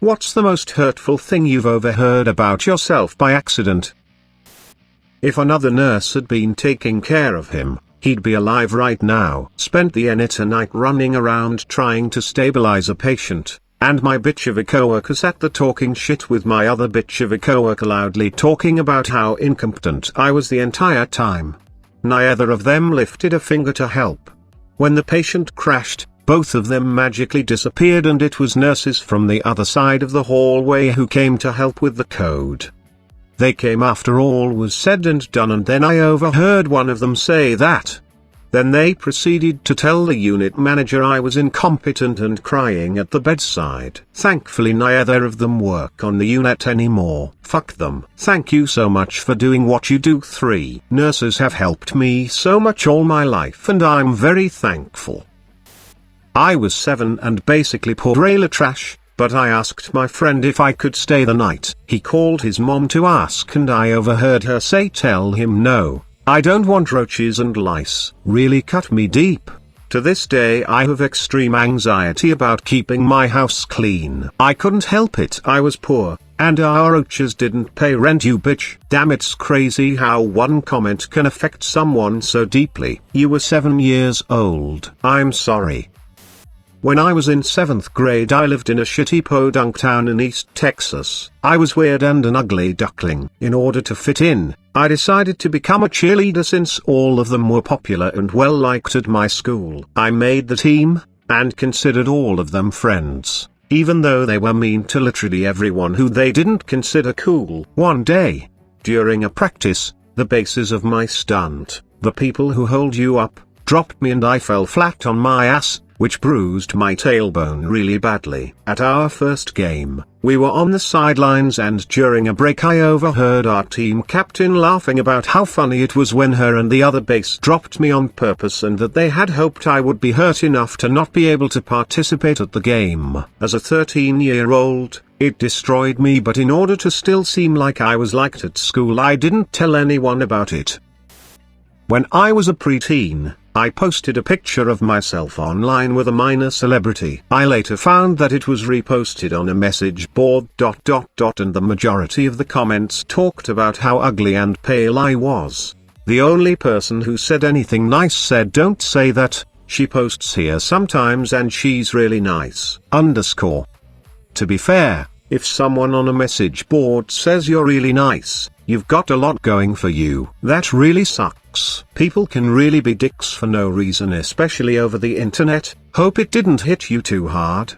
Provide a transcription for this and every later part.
What's the most hurtful thing you've overheard about yourself by accident? If another nurse had been taking care of him, he'd be alive right now. Spent the entire night running around trying to stabilize a patient, and my bitch of a coworker sat there talking shit with my other bitch of a coworker loudly talking about how incompetent I was the entire time. Neither of them lifted a finger to help. When the patient crashed, both of them magically disappeared, and it was nurses from the other side of the hallway who came to help with the code. They came after all was said and done, and then I overheard one of them say that. Then they proceeded to tell the unit manager I was incompetent and crying at the bedside. Thankfully neither of them work on the unit anymore. Fuck them. Thank you so much for doing what you do. 3 nurses have helped me so much all my life and I'm very thankful. I was 7 and basically poor trailer trash, but I asked my friend if I could stay the night. He called his mom to ask and I overheard her say tell him no, I don't want roaches and lice. Really cut me deep. To this day I have extreme anxiety about keeping my house clean. I couldn't help it. I was poor, and our roaches didn't pay rent, you bitch. Damn, it's crazy how one comment can affect someone so deeply. You were 7 years old. I'm sorry. When I was in 7th grade I lived in a shitty podunk town in East Texas. I was weird and an ugly duckling. In order to fit in, I decided to become a cheerleader since all of them were popular and well liked at my school. I made the team, and considered all of them friends, even though they were mean to literally everyone who they didn't consider cool. One day, during a practice, the bases of my stunt, the people who hold you up, dropped me and I fell flat on my ass, which bruised my tailbone really badly. At our first game, we were on the sidelines and during a break I overheard our team captain laughing about how funny it was when her and the other base dropped me on purpose and that they had hoped I would be hurt enough to not be able to participate at the game. As a 13-year-old, it destroyed me, but in order to still seem like I was liked at school I didn't tell anyone about it. When I was a preteen, I posted a picture of myself online with a minor celebrity. I later found that it was reposted on a message board ... and the majority of the comments talked about how ugly and pale I was. The only person who said anything nice said don't say that, she posts here sometimes and she's really nice. _ To be fair, if someone on a message board says you're really nice, you've got a lot going for you. That really sucks. People can really be dicks for no reason, especially over the internet. Hope it didn't hit you too hard.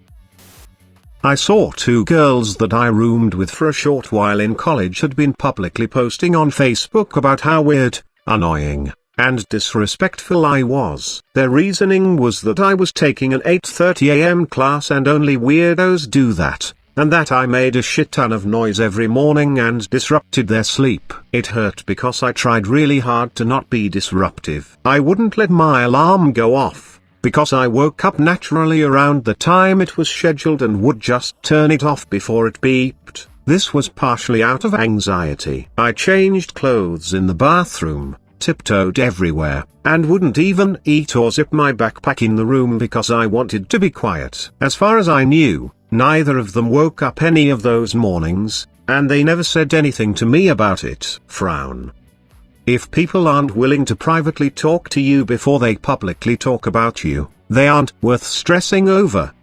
I saw 2 girls that I roomed with for a short while in college had been publicly posting on Facebook about how weird, annoying, and disrespectful I was. Their reasoning was that I was taking an 8:30 AM class and only weirdos do that, and that I made a shit ton of noise every morning and disrupted their sleep. It hurt because I tried really hard to not be disruptive. I wouldn't let my alarm go off, because I woke up naturally around the time it was scheduled and would just turn it off before it beeped. This was partially out of anxiety. I changed clothes in the bathroom, tiptoed everywhere, and wouldn't even eat or zip my backpack in the room because I wanted to be quiet. As far as I knew, neither of them woke up any of those mornings, and they never said anything to me about it. Frown. If people aren't willing to privately talk to you before they publicly talk about you, they aren't worth stressing over.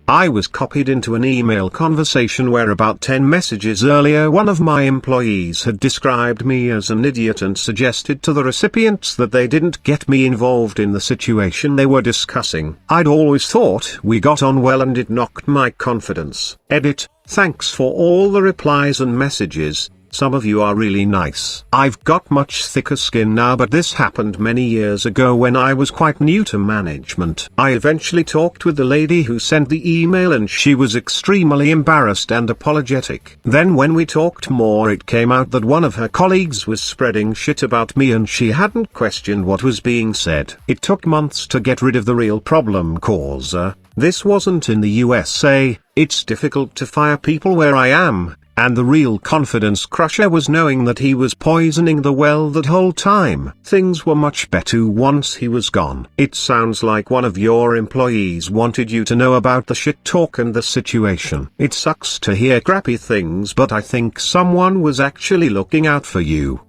I was copied into an email conversation where about 10 messages earlier one of my employees had described me as an idiot and suggested to the recipients that they didn't get me involved in the situation they were discussing. I'd always thought we got on well and it knocked my confidence. Edit, thanks for all the replies and messages. Some of you are really nice. I've got much thicker skin now, but this happened many years ago when I was quite new to management. I eventually talked with the lady who sent the email and she was extremely embarrassed and apologetic. Then when we talked more it came out that one of her colleagues was spreading shit about me and she hadn't questioned what was being said. It took months to get rid of the real problem causer. This wasn't in the USA. It's difficult to fire people where I am, And the real confidence crusher was knowing that he was poisoning the well that whole time. Things were much better once he was gone. It sounds like one of your employees wanted you to know about the shit talk and the situation. It sucks to hear crappy things, but I think someone was actually looking out for you.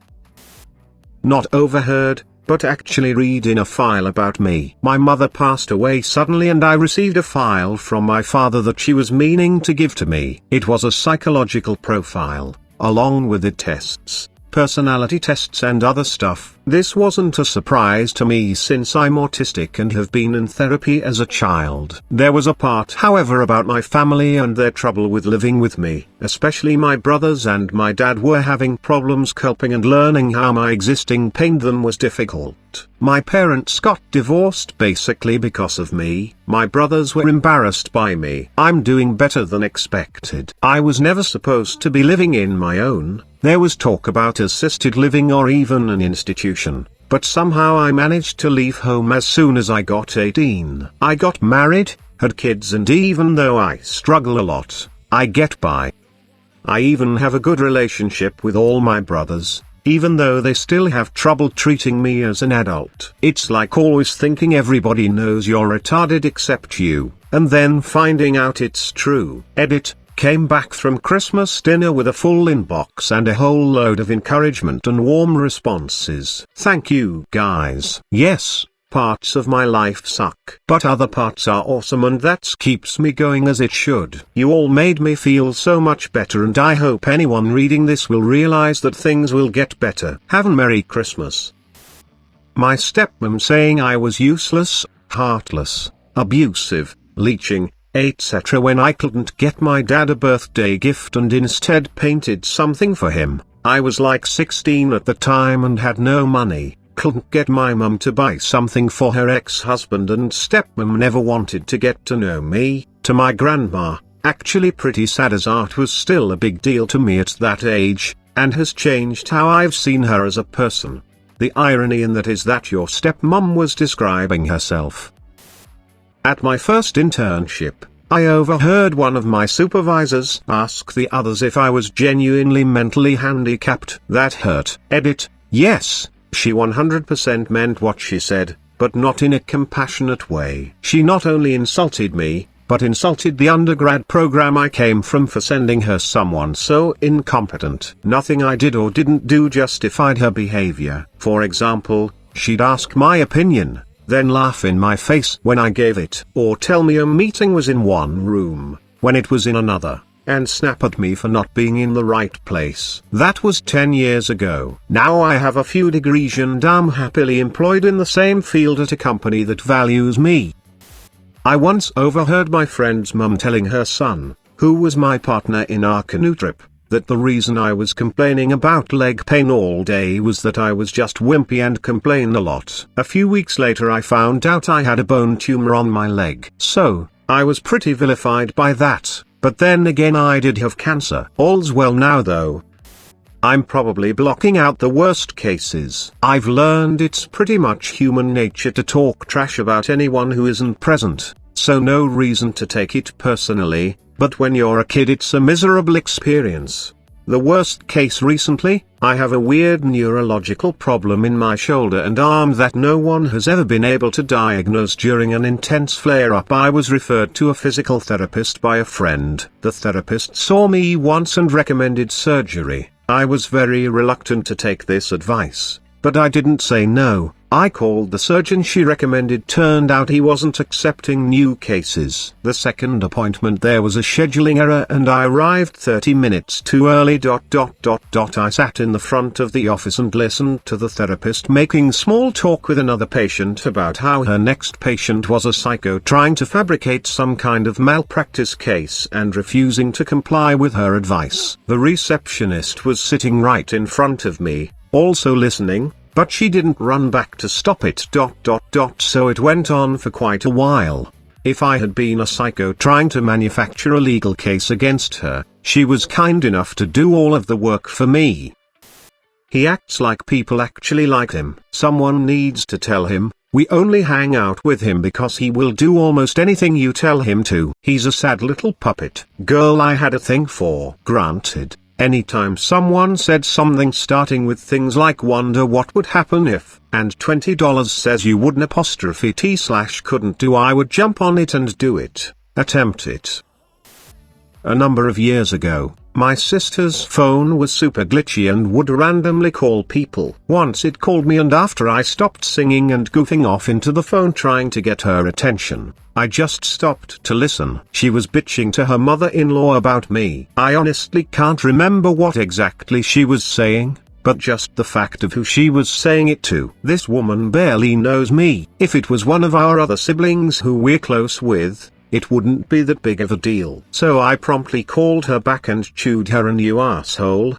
Not overheard, but actually read in a file about me. My mother passed away suddenly and I received a file from my father that she was meaning to give to me. It was a psychological profile, along with the tests, personality tests and other stuff. This wasn't a surprise to me since I'm autistic and have been in therapy as a child. There was a part, however, about my family and their trouble with living with me. Especially my brothers and my dad were having problems coping and learning how my existing pained them was difficult. My parents got divorced basically because of me. My brothers were embarrassed by me. I'm doing better than expected. I was never supposed to be living in my own. There was talk about assisted living or even an institution, but somehow I managed to leave home as soon as I got 18. I got married, had kids, and even though I struggle a lot, I get by. I even have a good relationship with all my brothers, even though they still have trouble treating me as an adult. It's like always thinking everybody knows you're retarded except you, and then finding out it's true. Edit. Came back from Christmas dinner with a full inbox and a whole load of encouragement and warm responses. Thank you guys. Yes, parts of my life suck, but other parts are awesome and that keeps me going as it should. You all made me feel so much better and I hope anyone reading this will realize that things will get better. Have a Merry Christmas. My stepmom saying I was useless, heartless, abusive, leeching, etc. when I couldn't get my dad a birthday gift and instead painted something for him. I was like 16 at the time and had no money, couldn't get my mum to buy something for her ex-husband, and stepmom never wanted to get to know me. To my grandma, actually pretty sad as art was still a big deal to me at that age, and has changed how I've seen her as a person. The irony in that is that your stepmom was describing herself. At my first internship, I overheard one of my supervisors ask the others if I was genuinely mentally handicapped. That hurt. Edit. Yes, she 100% meant what she said, but not in a compassionate way. She not only insulted me, but insulted the undergrad program I came from for sending her someone so incompetent. Nothing I did or didn't do justified her behavior. For example, she'd ask my opinion, then laugh in my face when I gave it, or tell me a meeting was in one room, when it was in another, and snap at me for not being in the right place. That was 10 years ago. Now I have a few degrees and I'm happily employed in the same field at a company that values me. I once overheard my friend's mum telling her son, who was my partner in our canoe trip, that the reason I was complaining about leg pain all day was that I was just wimpy and complained a lot. A few weeks later I found out I had a bone tumor on my leg. So, I was pretty vilified by that, but then again I did have cancer. All's well now though. I'm probably blocking out the worst cases. I've learned it's pretty much human nature to talk trash about anyone who isn't present, so no reason to take it personally. But when you're a kid it's a miserable experience. The worst case recently, I have a weird neurological problem in my shoulder and arm that no one has ever been able to diagnose. During an intense flare-up I was referred to a physical therapist by a friend. The therapist saw me once and recommended surgery. I was very reluctant to take this advice, but I didn't say no. I called the surgeon she recommended. Turned out he wasn't accepting new cases. The second appointment there was a scheduling error and I arrived 30 minutes too early. I sat in the front of the office and listened to the therapist making small talk with another patient about how her next patient was a psycho trying to fabricate some kind of malpractice case and refusing to comply with her advice. The receptionist was sitting right in front of me, also listening, but she didn't run back to stop it. So it went on for quite a while. If I had been a psycho trying to manufacture a legal case against her, she was kind enough to do all of the work for me. He acts like people actually like him. Someone needs to tell him, We only hang out with him because he will do almost anything you tell him to. He's a sad little puppet. Girl I had a thing for. Granted, anytime someone said something starting with things like wonder what would happen if, and $20 says you wouldn't apostrophe t/couldn't do, I would jump on it and do it. Attempt it. A number of years ago, my sister's phone was super glitchy and would randomly call people. Once it called me, and after I stopped singing and goofing off into the phone trying to get her attention, I just stopped to listen. She was bitching to her mother-in-law about me. I honestly can't remember what exactly she was saying, but just the fact of who she was saying it to. This woman barely knows me. If it was one of our other siblings who we're close with, it wouldn't be that big of a deal. So I promptly called her back and chewed her a new asshole.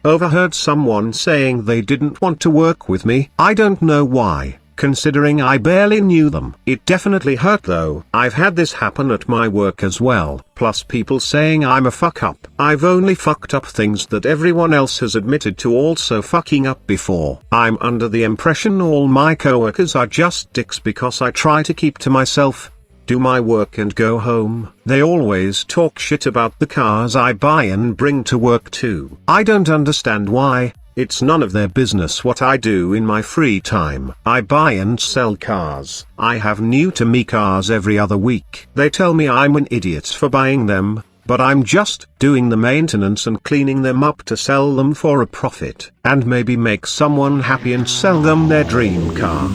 Overheard someone saying they didn't want to work with me. I don't know why, considering I barely knew them. It definitely hurt though. I've had this happen at my work as well, plus people saying I'm a fuck up. I've only fucked up things that everyone else has admitted to also fucking up before. I'm under the impression all my coworkers are just dicks because I try to keep to myself, do my work and go home. They always talk shit about the cars I buy and bring to work too. I don't understand why. It's none of their business what I do in my free time. I buy and sell cars. I have new to me cars every other week. They tell me I'm an idiot for buying them, but I'm just doing the maintenance and cleaning them up to sell them for a profit, and maybe make someone happy and sell them their dream car.